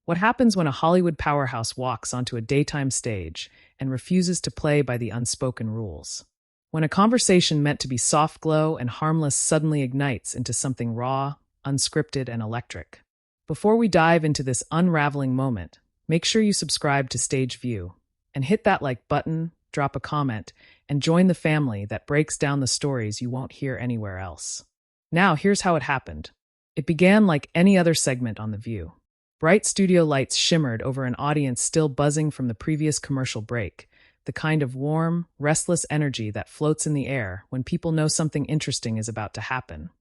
What happens when a Hollywood powerhouse walks onto a daytime stage and refuses to play by the unspoken rules? When a conversation meant to be soft glow and harmless suddenly ignites into something raw, unscripted, and electric. Before we dive into this unraveling moment, make sure you subscribe to Stage View and hit that like button, drop a comment, and join the family that breaks down the stories you won't hear anywhere else. Now, here's how it happened. It began like any other segment on The View. Bright studio lights shimmered over an audience still buzzing from the previous commercial break, the kind of warm, restless energy that floats in the air when people know something interesting is about to happen.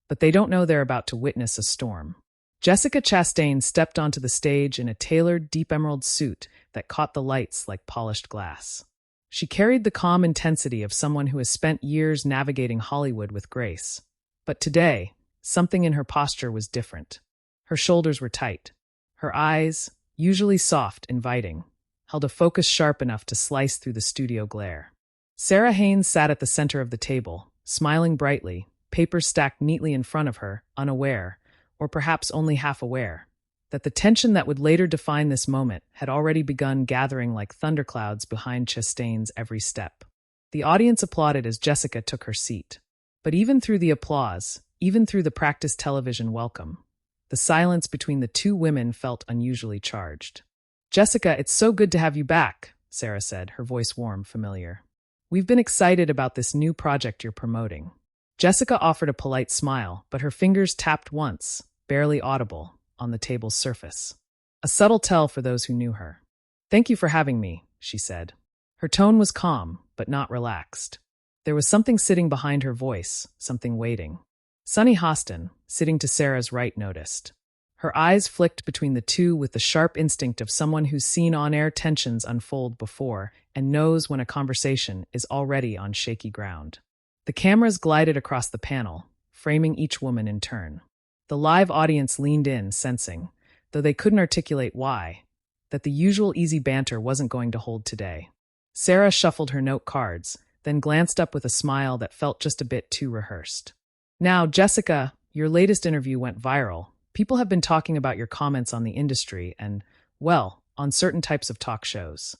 But they don't know they're about to witness a storm. Jessica Chastain stepped onto the stage in a tailored deep emerald suit that caught the lights like polished glass. She carried the calm intensity of someone who has spent years navigating Hollywood with grace. But today, something in her posture was different. Her shoulders were tight. Her eyes, usually soft, inviting, held a focus sharp enough to slice through the studio glare. Sara Haines sat at the center of the table, smiling brightly, papers stacked neatly in front of her, unaware, or perhaps only half aware, that the tension that would later define this moment had already begun gathering like thunderclouds behind Chastain's every step. The audience applauded as Jessica took her seat. But even through the applause, even through the practiced television welcome, the silence between the two women felt unusually charged. "Jessica, it's so good to have you back," Sara said, her voice warm, familiar. "We've been excited about this new project you're promoting." Jessica offered a polite smile, but her fingers tapped once, barely audible, on the table's surface. A subtle tell for those who knew her. "Thank you for having me," she said. Her tone was calm, but not relaxed. There was something sitting behind her voice, something waiting. Sunny Hostin, sitting to Sarah's right, noticed. Her eyes flicked between the two with the sharp instinct of someone who's seen on-air tensions unfold before and knows when a conversation is already on shaky ground. The cameras glided across the panel, framing each woman in turn. The live audience leaned in, sensing, though they couldn't articulate why, that the usual easy banter wasn't going to hold today. Sara shuffled her note cards, then glanced up with a smile that felt just a bit too rehearsed. "Now, Jessica, your latest interview went viral. People have been talking about your comments on the industry and, well, on certain types of talk shows."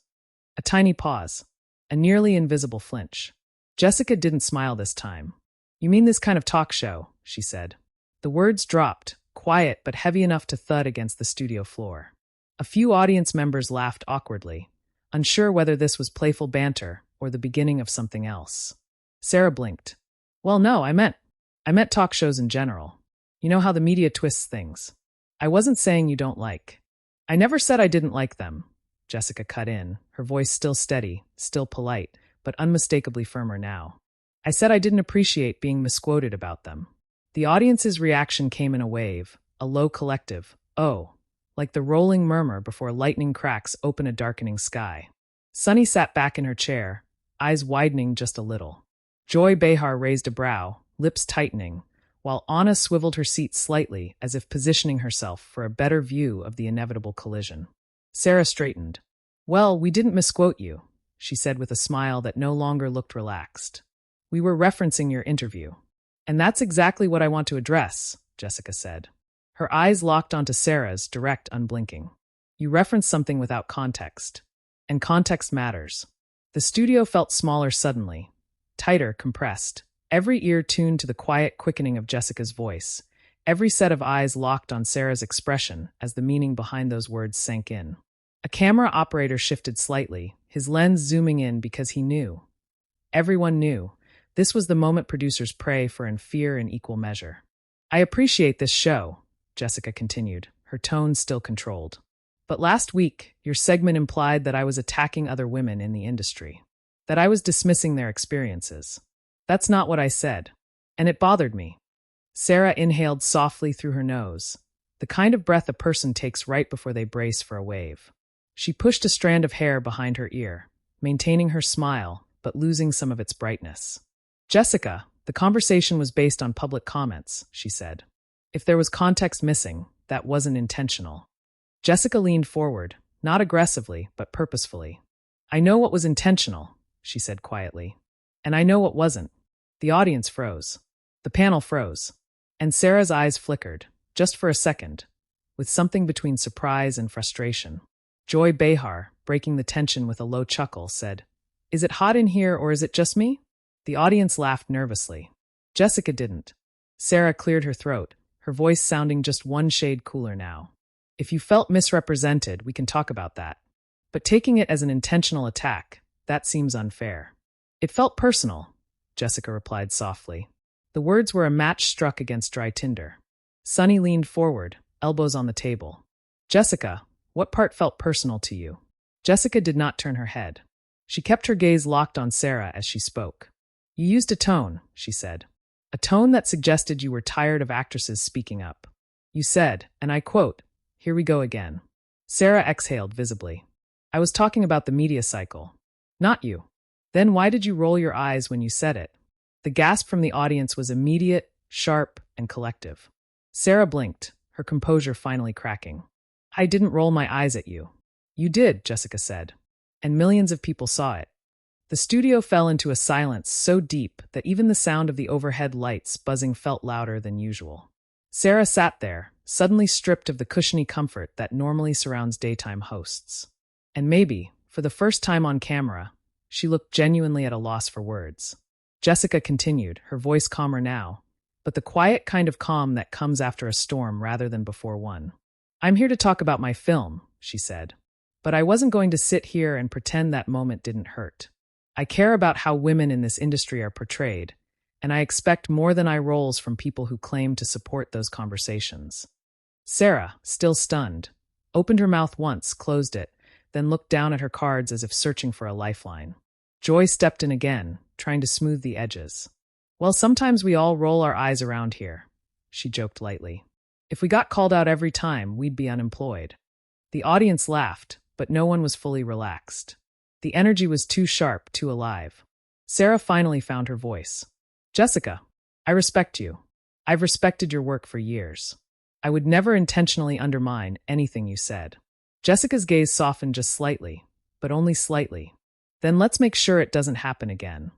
A tiny pause, a nearly invisible flinch. Jessica didn't smile this time. "You mean this kind of talk show?" she said. The words dropped, quiet but heavy enough to thud against the studio floor. A few audience members laughed awkwardly, unsure whether this was playful banter or the beginning of something else. Sara blinked. "Well, no, I meant talk shows in general. You know how the media twists things. I wasn't saying you don't like." "I never said I didn't like them," Jessica cut in, her voice still steady, still polite, but unmistakably firmer now. "I said I didn't appreciate being misquoted about them." The audience's reaction came in a wave, a low collective, "Oh," like the rolling murmur before lightning cracks open a darkening sky. Sunny sat back in her chair, eyes widening just a little. Joy Behar raised a brow, lips tightening, while Anna swiveled her seat slightly as if positioning herself for a better view of the inevitable collision. Sara straightened. "Well, we didn't misquote you," she said with a smile that no longer looked relaxed. "We were referencing your interview." "And that's exactly what I want to address," Jessica said. Her eyes locked onto Sarah's, direct, unblinking. "You referenced something without context. And context matters." The studio felt smaller suddenly, tighter, compressed. Every ear tuned to the quiet quickening of Jessica's voice, every set of eyes locked on Sarah's expression as the meaning behind those words sank in. A camera operator shifted slightly, his lens zooming in because he knew. Everyone knew. This was the moment producers pray for and fear in equal measure. "I appreciate this show," Jessica continued, her tone still controlled. "But last week, your segment implied that I was attacking other women in the industry, that I was dismissing their experiences. That's not what I said, and it bothered me." Sara inhaled softly through her nose, the kind of breath a person takes right before they brace for a wave. She pushed a strand of hair behind her ear, maintaining her smile, but losing some of its brightness. "Jessica, the conversation was based on public comments," she said. "If there was context missing, that wasn't intentional." Jessica leaned forward, not aggressively, but purposefully. "I know what was intentional," she said quietly. "And I know what wasn't." The audience froze. The panel froze. And Sarah's eyes flickered, just for a second. with something between surprise and frustration. Joy Behar, breaking the tension with a low chuckle, said, "Is it hot in here or is it just me?" The audience laughed nervously. Jessica didn't. Sara cleared her throat, her voice sounding just one shade cooler now. "If you felt misrepresented, we can talk about that. But taking it as an intentional attack, that seems unfair." "It felt personal," Jessica replied softly. The words were a match struck against dry tinder. Sunny leaned forward, elbows on the table. "Jessica, what part felt personal to you?" Jessica did not turn her head. She kept her gaze locked on Sara as she spoke. "You used a tone," she said. "A tone that suggested you were tired of actresses speaking up. You said, and I quote, 'Here we go again.'" Sara exhaled visibly. "I was talking about the media cycle. Not you." "Then why did you roll your eyes when you said it?" The gasp from the audience was immediate, sharp, and collective. Sara blinked, her composure finally cracking. "I didn't roll my eyes at you." "You did," Jessica said. "And millions of people saw it." The studio fell into a silence so deep that even the sound of the overhead lights buzzing felt louder than usual. Sara sat there, suddenly stripped of the cushiony comfort that normally surrounds daytime hosts. And maybe, for the first time on camera, she looked genuinely at a loss for words. Jessica continued, her voice calmer now, but the quiet kind of calm that comes after a storm rather than before one. "I'm here to talk about my film," she said. "But I wasn't going to sit here and pretend that moment didn't hurt. I care about how women in this industry are portrayed, and I expect more than eye rolls from people who claim to support those conversations." Sara, still stunned, opened her mouth once, closed it, then looked down at her cards as if searching for a lifeline. Joy stepped in again, trying to smooth the edges. "Well, sometimes we all roll our eyes around here," she joked lightly. "If we got called out every time, we'd be unemployed." The audience laughed, but no one was fully relaxed. The energy was too sharp, too alive. Sara finally found her voice. "Jessica, I respect you. I've respected your work for years. I would never intentionally undermine anything you said." Jessica's gaze softened just slightly, but only slightly. "Then let's make sure it doesn't happen again."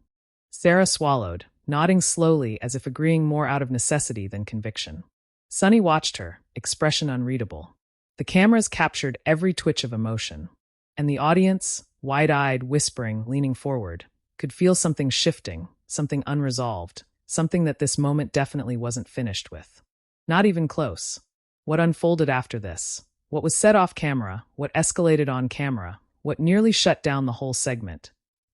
Sara swallowed, nodding slowly as if agreeing more out of necessity than conviction. Sunny watched her, expression unreadable. The cameras captured every twitch of emotion, and the audience, wide-eyed, whispering, leaning forward, could feel something shifting, something unresolved, something that this moment definitely wasn't finished with. Not even close. What unfolded after this, what was said off camera, what escalated on camera, what nearly shut down the whole segment,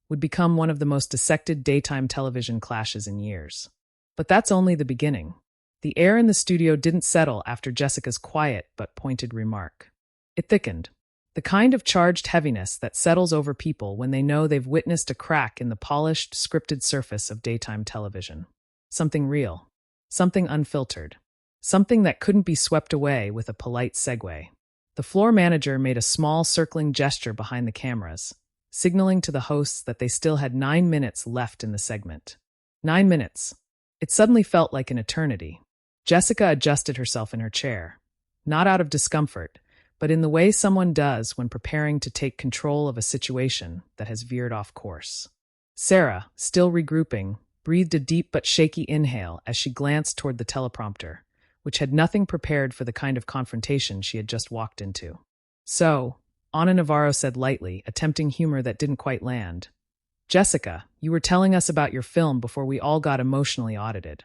would become one of the most dissected daytime television clashes in years. But that's only the beginning. The air in the studio didn't settle after Jessica's quiet but pointed remark. It thickened. The kind of charged heaviness that settles over people when they know they've witnessed a crack in the polished, scripted surface of daytime television. Something real. Something unfiltered. Something that couldn't be swept away with a polite segue. The floor manager made a small circling gesture behind the cameras, signaling to the hosts that they still had 9 minutes left in the segment. 9 minutes. It suddenly felt like an eternity. Jessica adjusted herself in her chair, not out of discomfort, but in the way someone does when preparing to take control of a situation that has veered off course. Sara, still regrouping, breathed a deep but shaky inhale as she glanced toward the teleprompter, which had nothing prepared for the kind of confrontation she had just walked into. "So," Ana Navarro said lightly, attempting humor that didn't quite land, "Jessica, you were telling us about your film before we all got emotionally audited."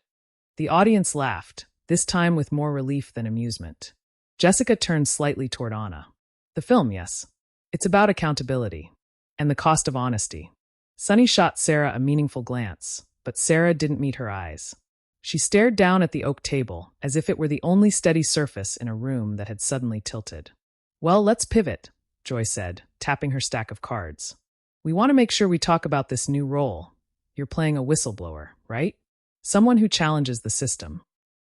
The audience laughed, this time with more relief than amusement. Jessica turned slightly toward Ana. "The film, yes. It's about accountability. And the cost of honesty." Sunny shot Sara a meaningful glance, but Sara didn't meet her eyes. She stared down at the oak table, as if it were the only steady surface in a room that had suddenly tilted. "Well, let's pivot," Joy said, tapping her stack of cards. "We want to make sure we talk about this new role. You're playing a whistleblower, right? Someone who challenges the system."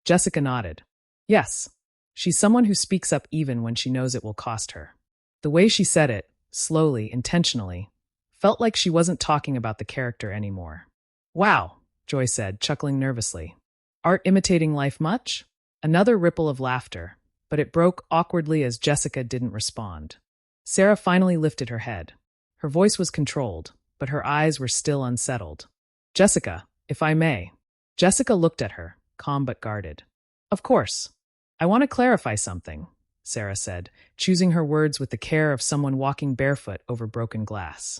Jessica nodded. "Yes. She's someone who speaks up even when she knows it will cost her." The way she said it, slowly, intentionally, felt like she wasn't talking about the character anymore. "Wow," Joy said, chuckling nervously. "Art imitating life much?" Another ripple of laughter, but it broke awkwardly as Jessica didn't respond. Sara finally lifted her head. Her voice was controlled, but her eyes were still unsettled. "Jessica, if I may." Jessica looked at her, calm but guarded. "Of course. I want to clarify something Sara said, choosing her words with the care of someone walking barefoot over broken glass.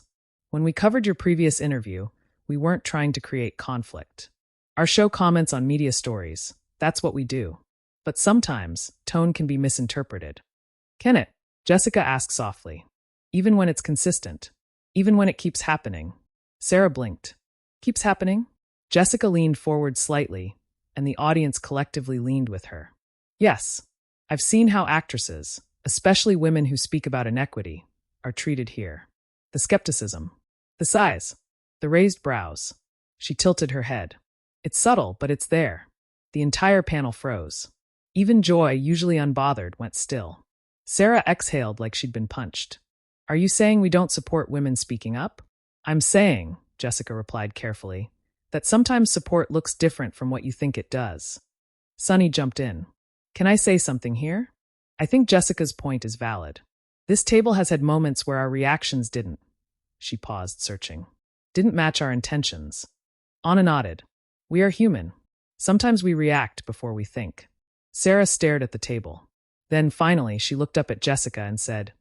When we covered your previous interview, we weren't trying to create conflict. Our show comments on media stories. That's what we do. But sometimes, tone can be misinterpreted. Can it? Jessica asked softly. Even when it's consistent. Even when it keeps happening. Sara blinked. Keeps happening? Jessica leaned forward slightly, and the audience collectively leaned with her. Yes, I've seen how actresses, especially women who speak about inequity, are treated here. The skepticism. The sighs. The raised brows. She tilted her head. It's subtle, but it's there. The entire panel froze. Even Joy, usually unbothered, went still. Sara exhaled like she'd been punched. Are you saying we don't support women speaking up? I'm saying, Jessica replied carefully, that sometimes support looks different from what you think it does. Sunny jumped in. Can I say something here? I think Jessica's point is valid. This table has had moments where our reactions didn't. She paused, searching. Didn't match our intentions. Anna nodded. We are human. Sometimes we react before we think. Sara stared at the table. Then, finally, she looked up at Jessica and said,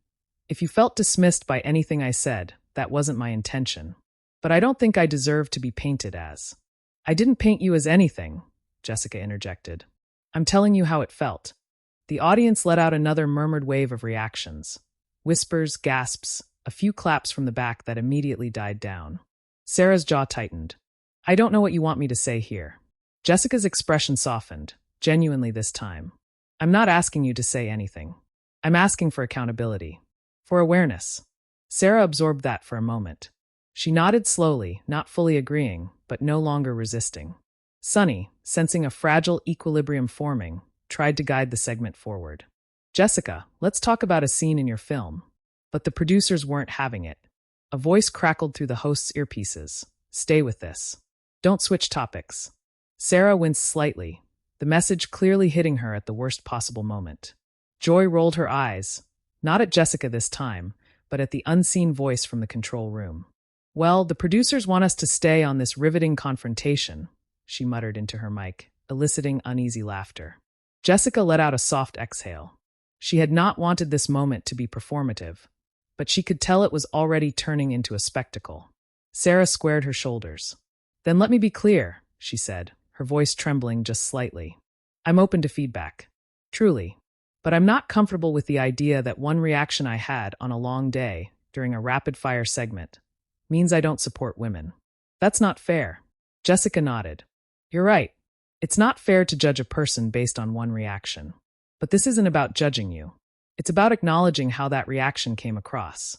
If you felt dismissed by anything I said, that wasn't my intention. But I don't think I deserve to be painted as. I didn't paint you as anything, Jessica interjected. I'm telling you how it felt. The audience let out another murmured wave of reactions. Whispers, gasps, a few claps from the back that immediately died down. Sara's jaw tightened. I don't know what you want me to say here. Jessica's expression softened, genuinely this time. I'm not asking you to say anything. I'm asking for accountability. For awareness. Sara absorbed that for a moment. She nodded slowly, not fully agreeing, but no longer resisting. Sunny, sensing a fragile equilibrium forming, tried to guide the segment forward. Jessica, let's talk about a scene in your film. But the producers weren't having it. A voice crackled through the host's earpieces. Stay with this. Don't switch topics. Sara winced slightly, the message clearly hitting her at the worst possible moment. Joy rolled her eyes, not at Jessica this time, but at the unseen voice from the control room. Well, the producers want us to stay on this riveting confrontation, she muttered into her mic, eliciting uneasy laughter. Jessica let out a soft exhale. She had not wanted this moment to be performative, but she could tell it was already turning into a spectacle. Sara squared her shoulders. Then let me be clear, she said, her voice trembling just slightly. I'm open to feedback. Truly. But I'm not comfortable with the idea that one reaction I had on a long day, during a rapid-fire segment, means I don't support women. That's not fair. Jessica nodded. You're right. It's not fair to judge a person based on one reaction. But this isn't about judging you. It's about acknowledging how that reaction came across.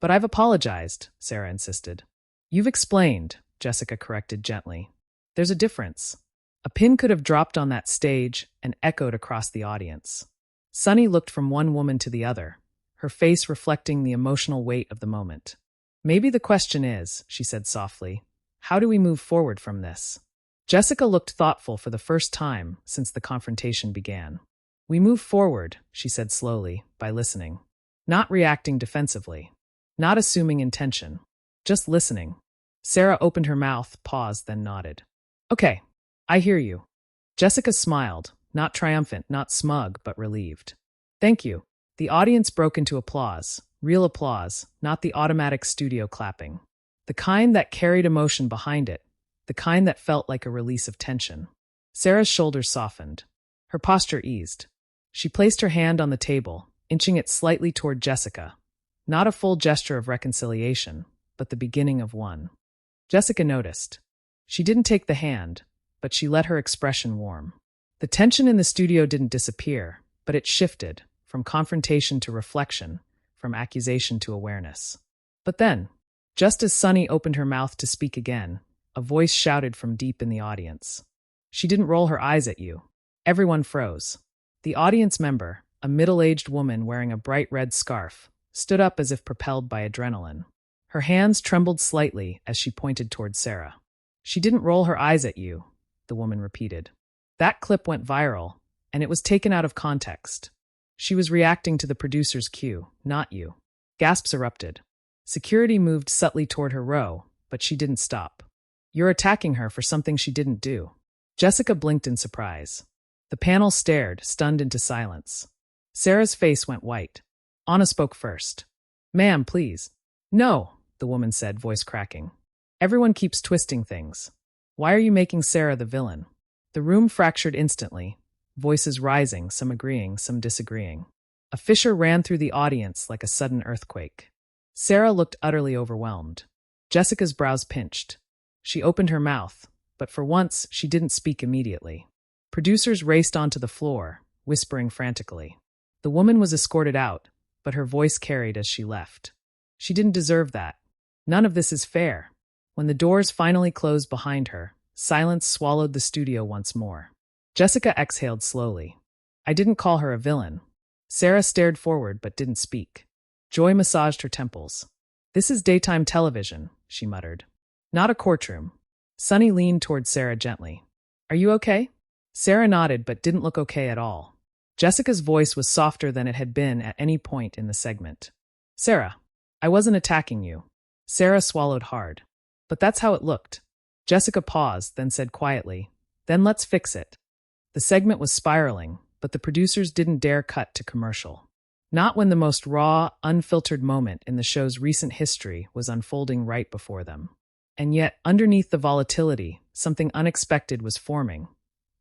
But I've apologized, Sara insisted. You've explained, Jessica corrected gently. There's a difference. A pin could have dropped on that stage and echoed across the audience. Sunny looked from one woman to the other, her face reflecting the emotional weight of the moment. Maybe the question is, she said softly, how do we move forward from this? Jessica looked thoughtful for the first time since the confrontation began. We move forward, she said slowly, by listening. Not reacting defensively. Not assuming intention. Just listening. Sara opened her mouth, paused, then nodded. Okay, I hear you. Jessica smiled, not triumphant, not smug, but relieved. Thank you. The audience broke into applause, real applause, not the automatic studio clapping. The kind that carried emotion behind it, the kind that felt like a release of tension. Sara's shoulders softened. Her posture eased. She placed her hand on the table, inching it slightly toward Jessica. Not a full gesture of reconciliation, but the beginning of one. Jessica noticed. She didn't take the hand, but she let her expression warm. The tension in the studio didn't disappear, but it shifted, from confrontation to reflection, from accusation to awareness. But then, just as Sunny opened her mouth to speak again, a voice shouted from deep in the audience. She didn't roll her eyes at you. Everyone froze. The audience member, a middle-aged woman wearing a bright red scarf, stood up as if propelled by adrenaline. Her hands trembled slightly as she pointed toward Sara. She didn't roll her eyes at you, the woman repeated. That clip went viral, and it was taken out of context. She was reacting to the producer's cue, not you. Gasps erupted. Security moved subtly toward her row, but she didn't stop. You're attacking her for something she didn't do. Jessica blinked in surprise. The panel stared, stunned into silence. Sarah's face went white. Anna spoke first. "Ma'am, please." "No," the woman said, voice cracking. "Everyone keeps twisting things. Why are you making Sarah the villain?" The room fractured instantly, voices rising, some agreeing, some disagreeing. A fissure ran through the audience like a sudden earthquake. Sarah looked utterly overwhelmed. Jessica's brows pinched. She opened her mouth, but for once she didn't speak immediately. Producers raced onto the floor, whispering frantically. The woman was escorted out, but her voice carried as she left. She didn't deserve that. None of this is fair. When the doors finally closed behind her, silence swallowed the studio once more. Jessica exhaled slowly. "I didn't call her a villain." Sarah stared forward but didn't speak. Joy massaged her temples. "This is daytime television," she muttered. "Not a courtroom." Sunny leaned toward Sarah gently. "Are you okay?" Sarah nodded but didn't look okay at all. Jessica's voice was softer than it had been at any point in the segment. "Sarah, I wasn't attacking you." Sarah swallowed hard. "But that's how it looked." Jessica paused, then said quietly, "Then let's fix it." The segment was spiraling, but the producers didn't dare cut to commercial. Not when the most raw, unfiltered moment in the show's recent history was unfolding right before them. And yet, underneath the volatility, something unexpected was forming.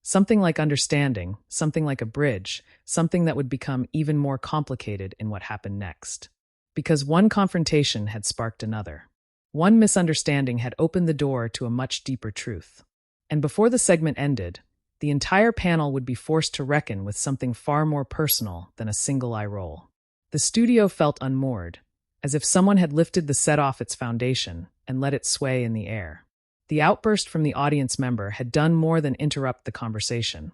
Something like understanding, something like a bridge, something that would become even more complicated in what happened next. Because one confrontation had sparked another. One misunderstanding had opened the door to a much deeper truth. And before the segment ended, the entire panel would be forced to reckon with something far more personal than a single eye roll. The studio felt unmoored, as if someone had lifted the set off its foundation and let it sway in the air. The outburst from the audience member had done more than interrupt the conversation.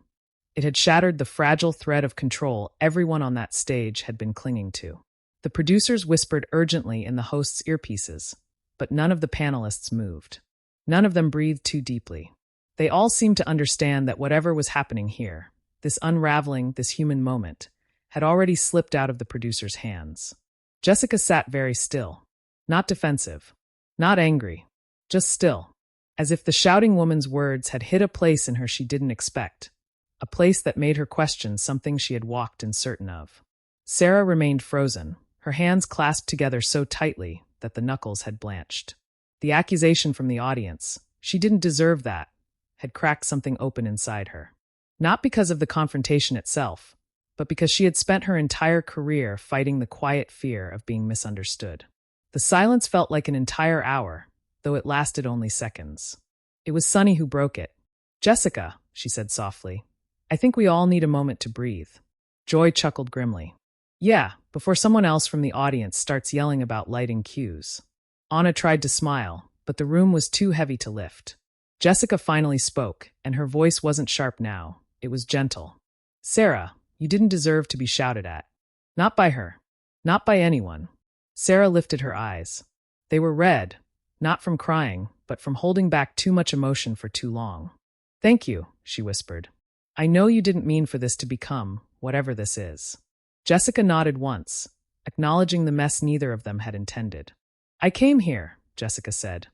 It had shattered the fragile thread of control everyone on that stage had been clinging to. The producers whispered urgently in the host's earpieces, but none of the panelists moved. None of them breathed too deeply. They all seemed to understand that whatever was happening here, this unraveling, this human moment, had already slipped out of the producer's hands. Jessica sat very still, not defensive, not angry, just still. As if the shouting woman's words had hit a place in her she didn't expect, a place that made her question something she had walked uncertain of. Sarah remained frozen, her hands clasped together so tightly that the knuckles had blanched. The accusation from the audience, she didn't deserve that, had cracked something open inside her. Not because of the confrontation itself, but because she had spent her entire career fighting the quiet fear of being misunderstood. The silence felt like an entire hour, though it lasted only seconds. It was Sunny who broke it. "Jessica," she said softly, "I think we all need a moment to breathe." Joy chuckled grimly. "Yeah, before someone else from the audience starts yelling about lighting cues." Anna tried to smile, but the room was too heavy to lift. Jessica finally spoke, and her voice wasn't sharp now. It was gentle. "Sarah, you didn't deserve to be shouted at. Not by her. Not by anyone." Sarah lifted her eyes. They were red, not from crying, but from holding back too much emotion for too long. "Thank you," she whispered. "I know you didn't mean for this to become whatever this is." Jessica nodded once, acknowledging the mess neither of them had intended. "I came here," Jessica said,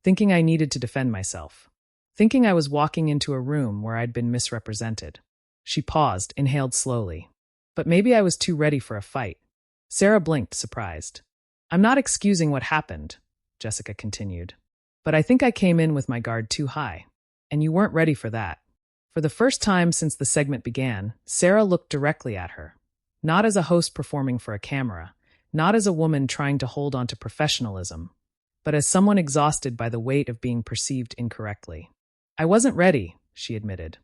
"thinking I needed to defend myself. Thinking I was walking into a room where I'd been misrepresented." She paused, inhaled slowly. "But maybe I was too ready for a fight." Sarah blinked, surprised. "I'm not excusing what happened," Jessica continued. "But I think I came in with my guard too high. And you weren't ready for that." For the first time since the segment began, Sarah looked directly at her. Not as a host performing for a camera, not as a woman trying to hold on to professionalism, but as someone exhausted by the weight of being perceived incorrectly. "I wasn't ready," she admitted.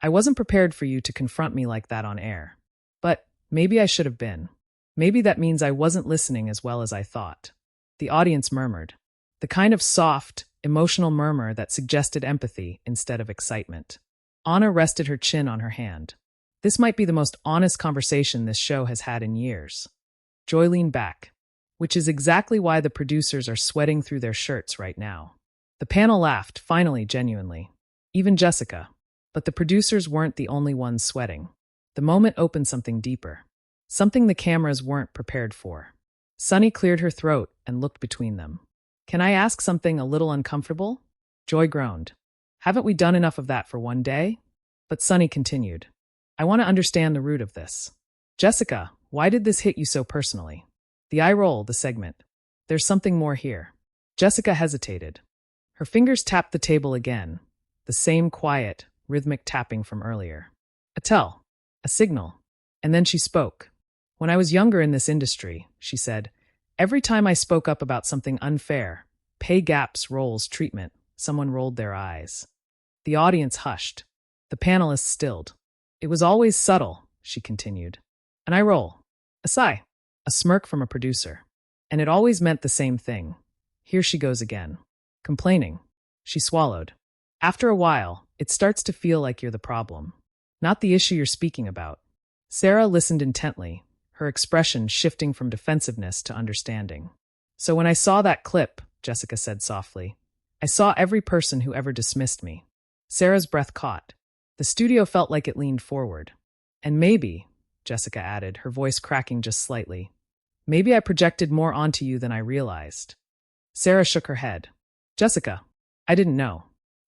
"I wasn't prepared for you to confront me like that on air. But maybe I should have been. Maybe that means I wasn't listening as well as I thought." The audience murmured. The kind of soft, emotional murmur that suggested empathy instead of excitement. Anna rested her chin on her hand. This might be the most honest conversation this show has had in years. Joy leaned back. Which is exactly why the producers are sweating through their shirts right now. The panel laughed, finally, genuinely. Even Jessica. But the producers weren't the only ones sweating. The moment opened something deeper. Something the cameras weren't prepared for. Sunny cleared her throat and looked between them. "Can I ask something a little uncomfortable?" Joy groaned. "Haven't we done enough of that for one day?" But Sunny continued. "I want to understand the root of this. Jessica, why did this hit you so personally? The eye roll, the segment. There's something more here. Jessica hesitated. Her fingers tapped the table again, the same quiet, rhythmic tapping from earlier. A tell, a signal. And then she spoke. When I was younger in this industry, she said, every time I spoke up about something unfair, pay gaps, roles, treatment, someone rolled their eyes. The audience hushed. The panelists stilled. It was always subtle, she continued. An eye roll, a sigh, a smirk from a producer. And it always meant the same thing. Here she goes again. Complaining. She swallowed. After a while, it starts to feel like you're the problem, not the issue you're speaking about. Sara listened intently, her expression shifting from defensiveness to understanding. So when I saw that clip, Jessica said softly, I saw every person who ever dismissed me. Sarah's breath caught. The studio felt like it leaned forward. And maybe, Jessica added, her voice cracking just slightly, maybe I projected more onto you than I realized. Sara shook her head. Jessica, I didn't know.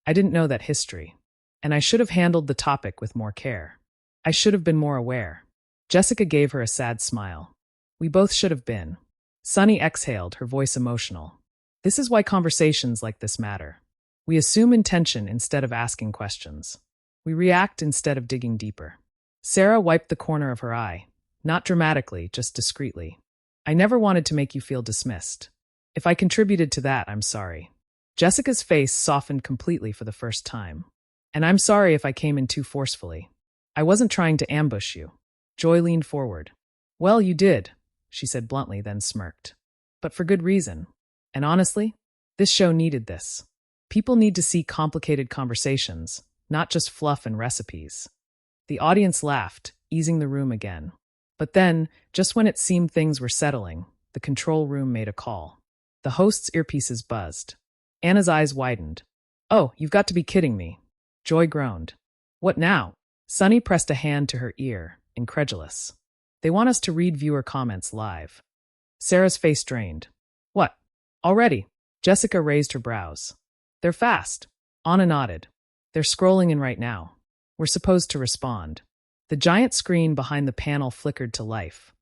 I didn't know that history. And I should have handled the topic with more care. I should have been more aware. Jessica gave her a sad smile. We both should have been. Sunny exhaled, her voice emotional. This is why conversations like this matter. We assume intention instead of asking questions. We react instead of digging deeper. Sara wiped the corner of her eye, not dramatically, just discreetly. I never wanted to make you feel dismissed. If I contributed to that, I'm sorry. Jessica's face softened completely for the first time. And I'm sorry if I came in too forcefully. I wasn't trying to ambush you. Joy leaned forward. Well, you did, she said bluntly, then smirked. But for good reason. And honestly, this show needed this. People need to see complicated conversations, not just fluff and recipes. The audience laughed, easing the room again. But then, just when it seemed things were settling, the control room made a call. The host's earpieces buzzed. Anna's eyes widened. Oh, you've got to be kidding me. Joy groaned. What now? Sunny pressed a hand to her ear, incredulous. They want us to read viewer comments live. Sarah's face drained. What? Already? Jessica raised her brows. They're fast. Anna nodded. They're scrolling in right now. We're supposed to respond. The giant screen behind the panel flickered to life.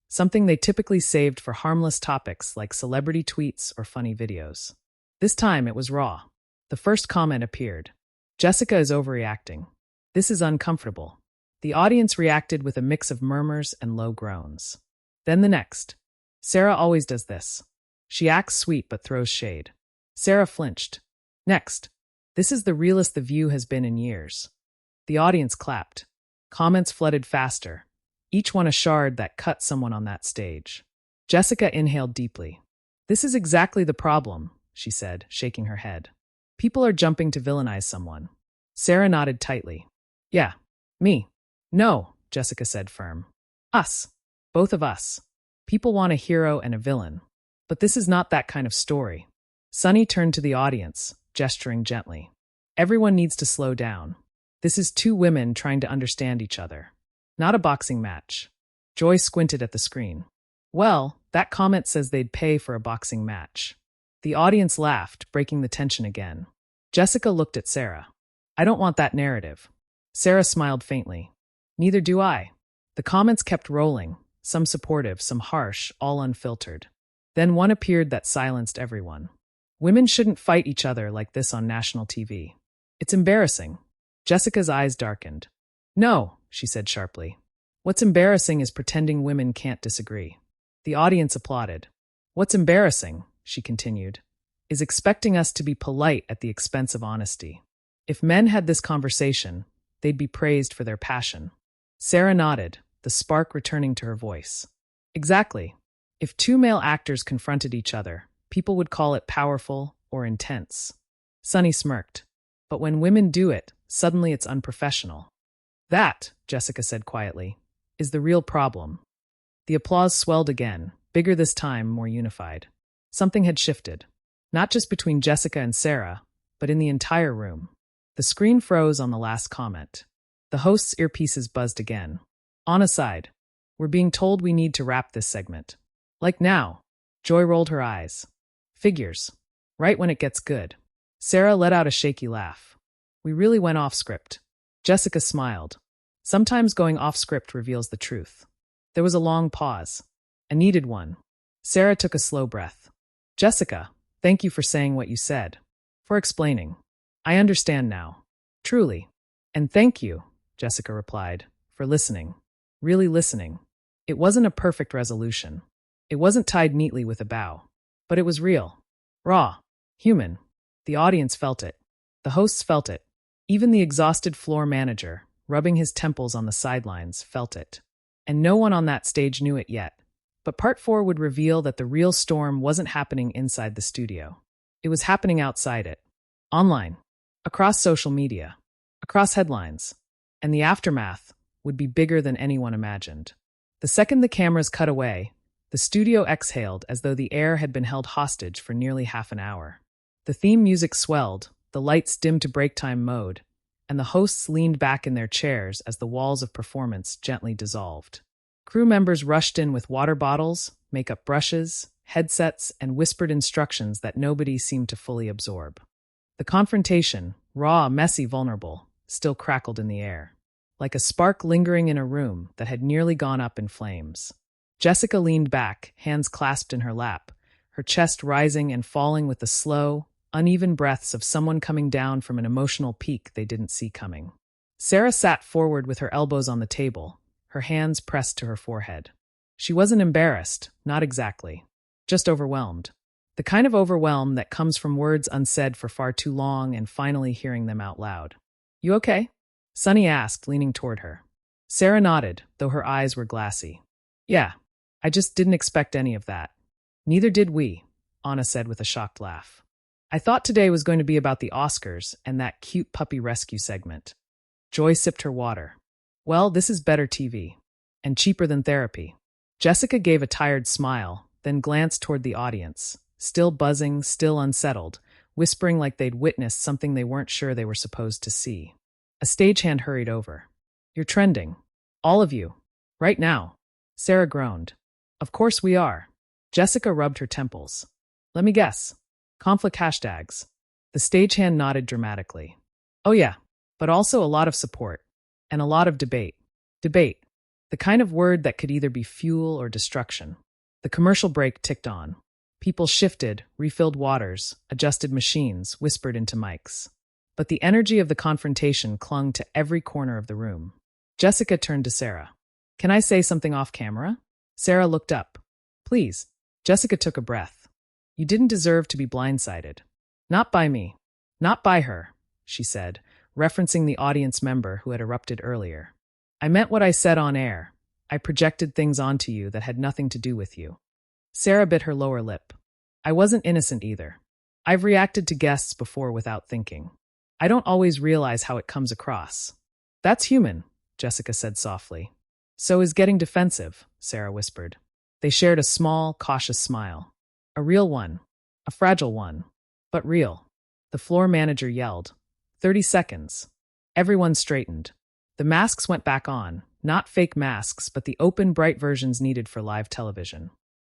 Something they typically saved for harmless topics like celebrity tweets or funny videos. This time it was raw. The first comment appeared. Jessica is overreacting. This is uncomfortable. The audience reacted with a mix of murmurs and low groans. Then the next. Sara always does this. She acts sweet but throws shade. Sara flinched. Next. This is the realest The View has been in years. The audience clapped. Comments flooded faster, each one a shard that cut someone on that stage. Jessica inhaled deeply. This is exactly the problem, she said, shaking her head. People are jumping to villainize someone. Sara nodded tightly. Yeah, me. No, Jessica said firm. Us. Both of us. People want a hero and a villain. But this is not that kind of story. Sunny turned to the audience, gesturing gently. Everyone needs to slow down. This is two women trying to understand each other. Not a boxing match. Joy squinted at the screen. Well, that comment says they'd pay for a boxing match. The audience laughed, breaking the tension again. Jessica looked at Sara. I don't want that narrative. Sara smiled faintly. Neither do I. The comments kept rolling, some supportive, some harsh, all unfiltered. Then one appeared that silenced everyone. Women shouldn't fight each other like this on national TV. It's embarrassing. Jessica's eyes darkened. No, she said sharply. What's embarrassing is pretending women can't disagree. The audience applauded. What's embarrassing, she continued, is expecting us to be polite at the expense of honesty. If men had this conversation, they'd be praised for their passion. Sara nodded, the spark returning to her voice. Exactly. If two male actors confronted each other, people would call it powerful or intense. Sunny smirked. But when women do it, suddenly it's unprofessional. That, Jessica said quietly, is the real problem. The applause swelled again, bigger this time, more unified. Something had shifted. Not just between Jessica and Sara, but in the entire room. The screen froze on the last comment. The host's earpieces buzzed again. On a side, we're being told we need to wrap this segment. Like now. Joy rolled her eyes. Figures. Right when it gets good. Sara let out a shaky laugh. We really went off script. Jessica smiled. Sometimes going off script reveals the truth. There was a long pause. A needed one. Sara took a slow breath. Jessica, thank you for saying what you said. For explaining. I understand now. Truly. And thank you, Jessica replied, for listening. Really listening. It wasn't a perfect resolution. It wasn't tied neatly with a bow. But it was real. Raw. Human. The audience felt it. The hosts felt it. Even the exhausted floor manager, rubbing his temples on the sidelines, felt it. And no one on that stage knew it yet. But part 4 would reveal that the real storm wasn't happening inside the studio. It was happening outside it. Online. Across social media. Across headlines. And the aftermath would be bigger than anyone imagined. The second the cameras cut away, the studio exhaled as though the air had been held hostage for nearly half an hour. The theme music swelled, the lights dimmed to break time mode, and the hosts leaned back in their chairs as the walls of performance gently dissolved. Crew members rushed in with water bottles, makeup brushes, headsets, and whispered instructions that nobody seemed to fully absorb. The confrontation, raw, messy, vulnerable, still crackled in the air, like a spark lingering in a room that had nearly gone up in flames. Jessica leaned back, hands clasped in her lap, her chest rising and falling with the slow, uneven breaths of someone coming down from an emotional peak they didn't see coming. Sara sat forward with her elbows on the table, her hands pressed to her forehead. She wasn't embarrassed, not exactly, just overwhelmed. The kind of overwhelm that comes from words unsaid for far too long and finally hearing them out loud. You okay? Sunny asked, leaning toward her. Sara nodded, though her eyes were glassy. Yeah, I just didn't expect any of that. Neither did we, Anna said with a shocked laugh. I thought today was going to be about the Oscars and that cute puppy rescue segment. Joy sipped her water. Well, this is better TV. And cheaper than therapy. Jessica gave a tired smile, then glanced toward the audience, still buzzing, still unsettled, whispering like they'd witnessed something they weren't sure they were supposed to see. A stagehand hurried over. You're trending. All of you. Right now. Sara groaned. Of course we are. Jessica rubbed her temples. Let me guess. Conflict hashtags. The stagehand nodded dramatically. Oh yeah, but also a lot of support. And a lot of debate. Debate. The kind of word that could either be fuel or destruction. The commercial break ticked on. People shifted, refilled waters, adjusted machines, whispered into mics. But the energy of the confrontation clung to every corner of the room. Jessica turned to Sara. Can I say something off camera? Sara looked up. Please. Jessica took a breath. You didn't deserve to be blindsided. Not by me. Not by her, she said, referencing the audience member who had erupted earlier. I meant what I said on air. I projected things onto you that had nothing to do with you. Sara bit her lower lip. I wasn't innocent either. I've reacted to guests before without thinking. I don't always realize how it comes across. That's human, Jessica said softly. So is getting defensive, Sara whispered. They shared a small, cautious smile. A real one. A fragile one. But real. The floor manager yelled. 30 seconds. Everyone straightened. The masks went back on, not fake masks, but the open, bright versions needed for live television.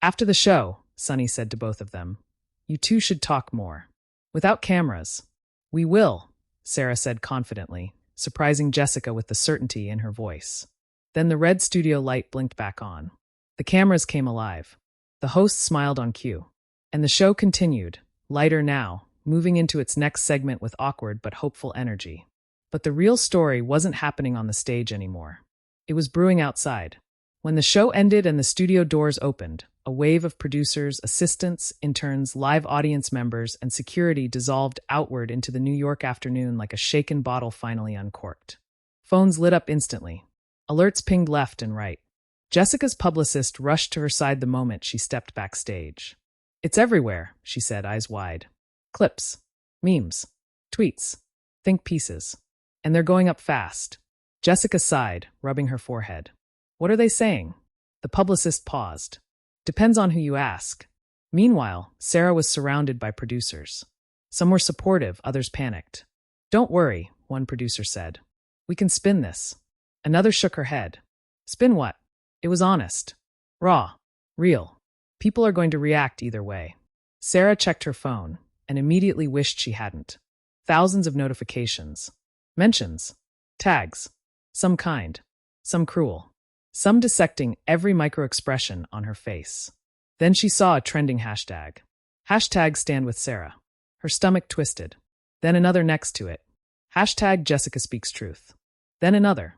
After the show, Sunny said to both of them, you two should talk more. Without cameras. We will, Sara said confidently, surprising Jessica with the certainty in her voice. Then the red studio light blinked back on. The cameras came alive. The host smiled on cue. And the show continued, lighter now, moving into its next segment with awkward but hopeful energy. But the real story wasn't happening on the stage anymore. It was brewing outside. When the show ended and the studio doors opened, a wave of producers, assistants, interns, live audience members, and security dissolved outward into the New York afternoon like a shaken bottle finally uncorked. Phones lit up instantly. Alerts pinged left and right. Jessica's publicist rushed to her side the moment she stepped backstage. It's everywhere, she said, eyes wide. Clips. Memes. Tweets. Think pieces. And they're going up fast. Jessica sighed, rubbing her forehead. What are they saying? The publicist paused. Depends on who you ask. Meanwhile, Sara was surrounded by producers. Some were supportive, others panicked. Don't worry, one producer said. We can spin this. Another shook her head. Spin what? It was honest. Raw. Real. People are going to react either way. Sara checked her phone and immediately wished she hadn't. Thousands of notifications. Mentions. Tags. Some kind. Some cruel. some dissecting every microexpression on her face. Then she saw a trending hashtag. Hashtag stand with Sara. Her stomach twisted. Then another next to it. Hashtag Jessica speaks truth. Then another.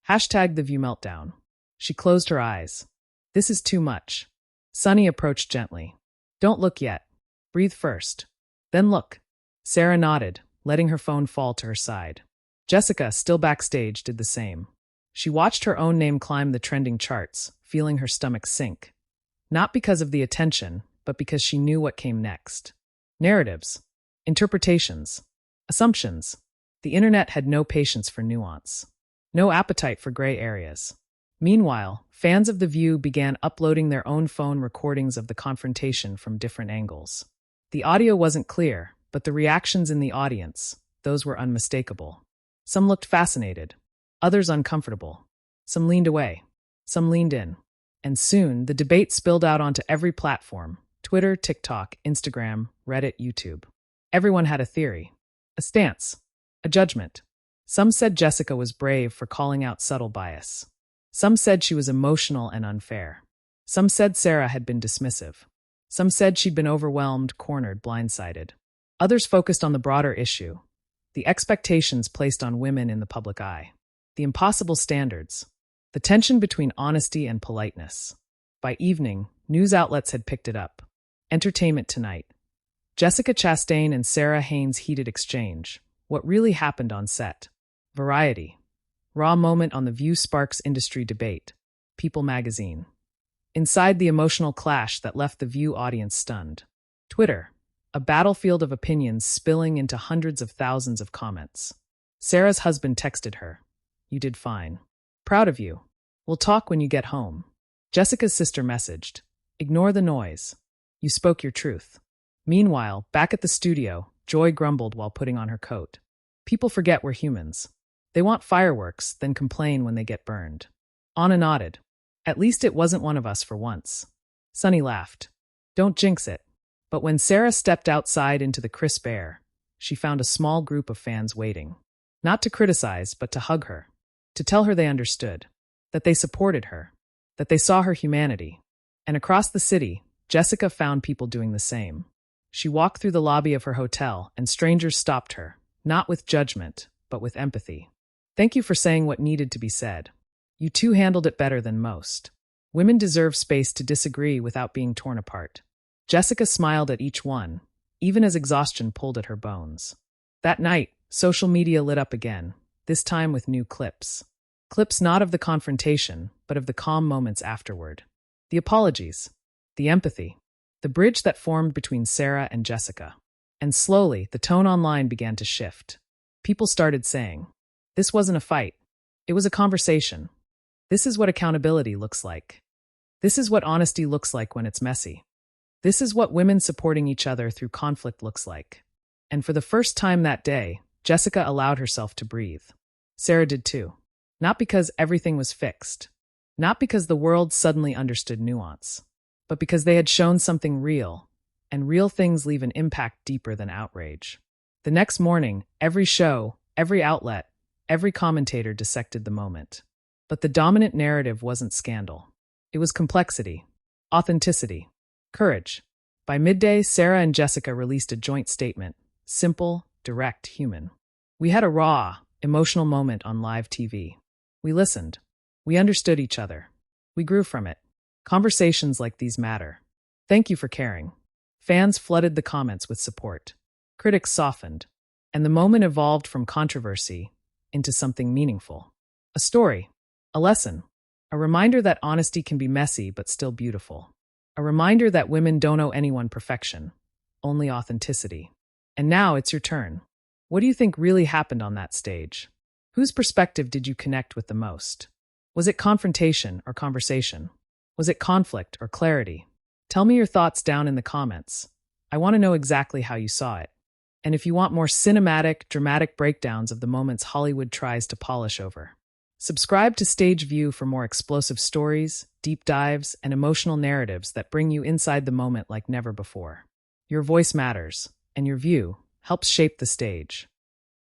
Hashtag the view meltdown. She closed her eyes. This is too much. Sunny approached gently. Don't look yet. Breathe first. Then look. Sara nodded, letting her phone fall to her side. Jessica, still backstage, did the same. She watched her own name climb the trending charts, feeling her stomach sink. Not because of the attention, but because she knew what came next. Narratives. Interpretations. Assumptions. The internet had no patience for nuance. No appetite for gray areas. Meanwhile, fans of The View began uploading their own phone recordings of the confrontation from different angles. The audio wasn't clear, but the reactions in the audience, those were unmistakable. Some looked fascinated, others uncomfortable. Some leaned away, some leaned in. And soon, the debate spilled out onto every platform: Twitter, TikTok, Instagram, Reddit, YouTube. Everyone had a theory, a stance, a judgment. Some said Jessica was brave for calling out subtle bias. Some said she was emotional and unfair. Some said Sara had been dismissive. Some said she'd been overwhelmed, cornered, blindsided. Others focused on the broader issue, the expectations placed on women in the public eye, the impossible standards, the tension between honesty and politeness. By evening, news outlets had picked it up. Entertainment Tonight. Jessica Chastain and Sara Haines' heated exchange. What really happened on set? Variety. Raw moment on The View sparks industry debate. People magazine. Inside the emotional clash that left the View audience stunned. Twitter. A battlefield of opinions spilling into hundreds of thousands of comments. Sara's husband texted her. You did fine. Proud of you. We'll talk when you get home. Jessica's sister messaged. Ignore the noise. You spoke your truth. Meanwhile, back at the studio, Joy grumbled while putting on her coat. People forget we're humans. They want fireworks, then complain when they get burned. Anna nodded. At least it wasn't one of us for once. Sunny laughed. Don't jinx it. But when Sara stepped outside into the crisp air, she found a small group of fans waiting. Not to criticize, but to hug her. To tell her they understood. That they supported her. That they saw her humanity. And across the city, Jessica found people doing the same. She walked through the lobby of her hotel, and strangers stopped her, not with judgment, but with empathy. Thank you for saying what needed to be said. You two handled it better than most. Women deserve space to disagree without being torn apart. Jessica smiled at each one, even as exhaustion pulled at her bones. That night, social media lit up again, this time with new clips. Clips not of the confrontation, but of the calm moments afterward. The apologies. The empathy. The bridge that formed between Sara and Jessica. And slowly, the tone online began to shift. People started saying, this wasn't a fight. It was a conversation. This is what accountability looks like. This is what honesty looks like when it's messy. This is what women supporting each other through conflict looks like. And for the first time that day, Jessica allowed herself to breathe. Sara did too. Not because everything was fixed. Not because the world suddenly understood nuance. But because they had shown something real, and real things leave an impact deeper than outrage. The next morning, every show, every outlet, every commentator dissected the moment. But the dominant narrative wasn't scandal. It was complexity, authenticity, courage. By midday, Sara and Jessica released a joint statement, simple, direct, human. We had a raw, emotional moment on live TV. We listened. We understood each other. We grew from it. Conversations like these matter. Thank you for caring. Fans flooded the comments with support. Critics softened. And the moment evolved from controversy into something meaningful. A story. A lesson. A reminder that honesty can be messy but still beautiful. A reminder that women don't owe anyone perfection, only authenticity. And now it's your turn. What do you think really happened on that stage? Whose perspective did you connect with the most? Was it confrontation or conversation? Was it conflict or clarity? Tell me your thoughts down in the comments. I want to know exactly how you saw it. And if you want more cinematic, dramatic breakdowns of the moments Hollywood tries to polish over, subscribe to Stage View for more explosive stories, deep dives, and emotional narratives that bring you inside the moment like never before. Your voice matters, and your view helps shape the stage.